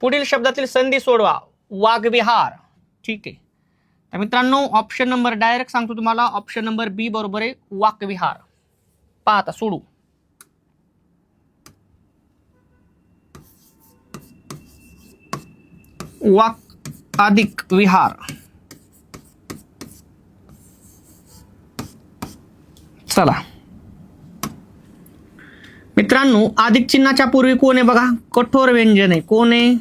पुढील शब्दातील संधी सोडवा. वाघविहार. ठीक आहे. तर मित्रांनो ऑप्शन नंबर डायरेक्ट सांगतो तुम्हाला, ऑप्शन नंबर बी बरोबर आहे, वाकविहार. पहा आता सोडू. वाक अधिक विहार. चला मित्रांनो, अधिक चिन्हाच्या पूर्वी कोण आहे बघा, कठोर व्यंजन आहे. कोण आहे?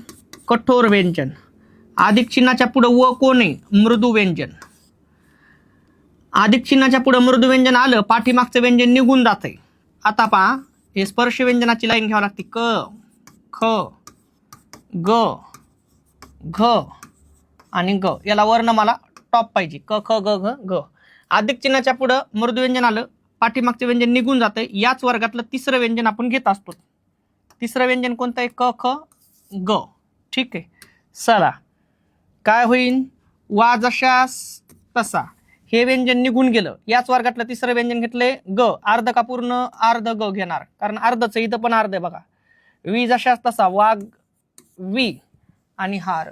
कठोर व्यंजन. अधिक चिन्हाच्या पुढे व कोण आहे? मृदू व्यंजन. अधिक चिन्हाच्या पुढे मृदू व्यंजन आलं, पाठीमागचं व्यंजन निघून जातंय. आता पहा, हे स्पर्श व्यंजनाची लाईन घ्यावी लागते. क, ख, ग, घ आणि ग. याला वर्ण मला टॉप पाहिजे. क, ख, ग, घ, ग. अधिक चिन्हाच्या पुढे मृदू व्यंजन आलं, पाठीमागचं व्यंजन निघून जातंय. याच वर्गातलं तिसरं व्यंजन आपण घेत असतो. तिसरं व्यंजन कोणतं आहे? क, ख, ग. ठीक आहे. चला काय होईल? वा जशास तसा. हे व्यंजन निघून गेलं. याच वर्गातलं तिसरं व्यंजन घेतलंय ग. अर्ध का पूर्ण? अर्ध ग घेणार, कारण अर्धच इथं पण अर्ध आहे बघा. वी जशास तसा, वाघ वी आणि हार.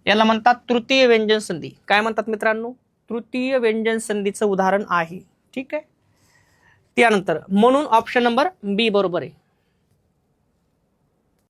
याला म्हणतात तृतीय व्यंजन संधी. काय म्हणतात मित्रांनो? तृतीय व्यंजन संधीचं उदाहरण आहे. ठीक आहे. त्यानंतर म्हणून ऑप्शन नंबर बी बरोबर आहे.